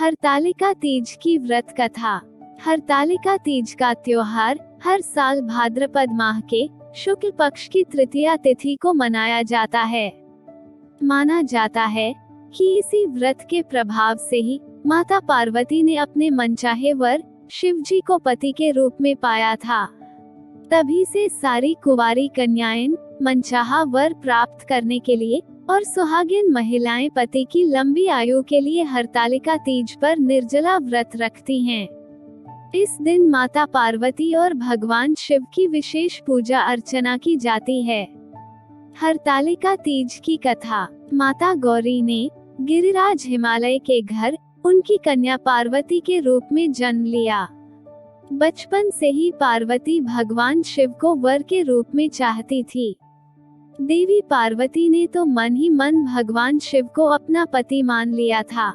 हरतालिका तीज की व्रत कथा। हरतालिका तीज का त्योहार हर साल भाद्रपद माह के शुक्ल पक्ष की तृतीया तिथि को मनाया जाता है। माना जाता है कि इसी व्रत के प्रभाव से ही माता पार्वती ने अपने मनचाहे वर शिव जी को पति के रूप में पाया था। तभी से सारी कुंवारी कन्याएं मनचाहा वर प्राप्त करने के लिए और सुहागिन महिलाएं पति की लंबी आयु के लिए हरतालिका तीज पर निर्जला व्रत रखती हैं। इस दिन माता पार्वती और भगवान शिव की विशेष पूजा अर्चना की जाती है। हरतालिका तीज की कथा। माता गौरी ने गिरिराज हिमालय के घर उनकी कन्या पार्वती के रूप में जन्म लिया। बचपन से ही पार्वती भगवान शिव को वर के रूप में चाहती थी। देवी पार्वती ने तो मन ही मन भगवान शिव को अपना पति मान लिया था।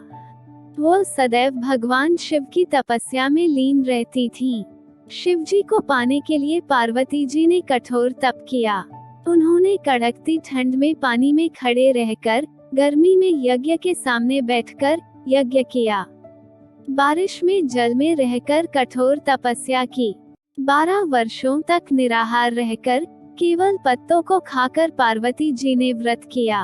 वो सदैव भगवान शिव की तपस्या में लीन रहती थीं। शिव जी को पाने के लिए पार्वती जी ने कठोर तप किया। उन्होंने कड़कती ठंड में पानी में खड़े रहकर, गर्मी में यज्ञ के सामने बैठकर यज्ञ किया। बारिश में जल में रहकर कठोर तपस्या की। 12 वर्षों तक निराहार रहकर केवल पत्तों को खाकर पार्वती जी ने व्रत किया।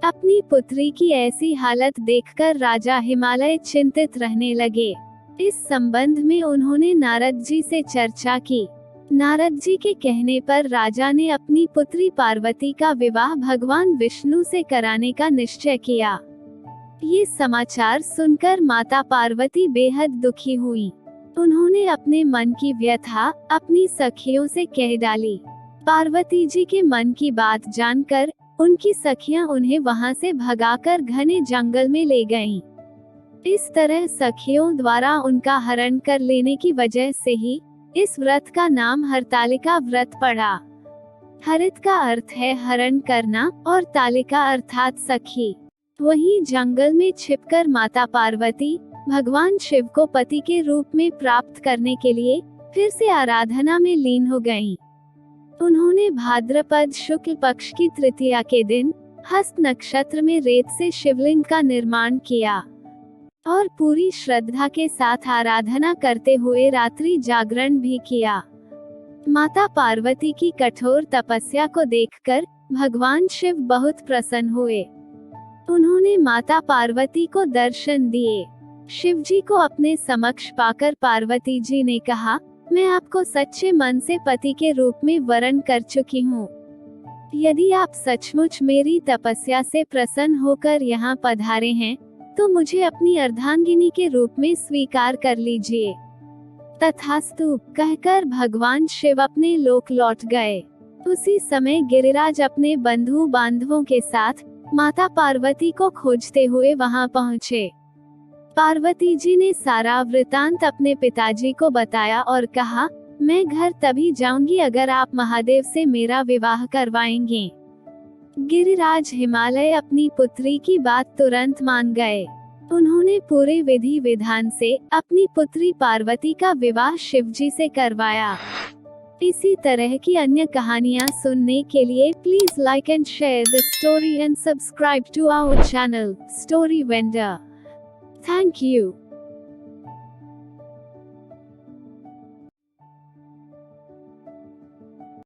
अपनी पुत्री की ऐसी हालत देखकर राजा हिमालय चिंतित रहने लगे। इस संबंध में उन्होंने नारद जी से चर्चा की। नारद जी के कहने पर राजा ने अपनी पुत्री पार्वती का विवाह भगवान विष्णु से कराने का निश्चय किया। ये समाचार सुनकर माता पार्वती बेहद दुखी हुई। उन्होंने अपने मन की व्यथा अपनी सखियों से कह डाली। पार्वती जी के मन की बात जानकर उनकी सखियां उन्हें वहां से भगाकर घने जंगल में ले गईं। इस तरह सखियों द्वारा उनका हरण कर लेने की वजह से ही इस व्रत का नाम हरतालिका व्रत पड़ा। हरित का अर्थ है हरण करना और तालिका अर्थात सखी। वहीं जंगल में छिपकर माता पार्वती भगवान शिव को पति के रूप में प्राप्त करने के लिए फिर से आराधना में लीन हो गईं। उन्होंने भाद्रपद शुक्ल पक्ष की तृतीया के दिन हस्त नक्षत्र में रेत से शिवलिंग का निर्माण किया और पूरी श्रद्धा के साथ आराधना करते हुए रात्रि जागरण भी किया। माता पार्वती की कठोर तपस्या को देखकर भगवान शिव बहुत प्रसन्न हुए। उन्होंने माता पार्वती को दर्शन दिए। शिव जी को अपने समक्ष पाकर पार्वती जी ने कहा, मैं आपको सच्चे मन से पति के रूप में वरण कर चुकी हूँ। यदि आप सचमुच मेरी तपस्या से प्रसन्न होकर यहाँ पधारे हैं, तो मुझे अपनी अर्धांगिनी के रूप में स्वीकार कर लीजिए। तथास्तु कहकर भगवान शिव अपने लोक लौट गए। उसी समय गिरिराज अपने बंधु बांधवों के साथ माता पार्वती को खोजते हुए वहां पहुँचे। पार्वती जी ने सारा वृतांत अपने पिताजी को बताया और कहा, मैं घर तभी जाऊंगी अगर आप महादेव से मेरा विवाह करवाएंगे। गिरिराज हिमालय अपनी पुत्री की बात तुरंत मान गए। उन्होंने पूरे विधि विधान से अपनी पुत्री पार्वती का विवाह शिव जी से करवाया। इसी तरह की अन्य कहानियाँ सुनने के लिए please like and share the story and subscribe to our channel story vendor. Thank you.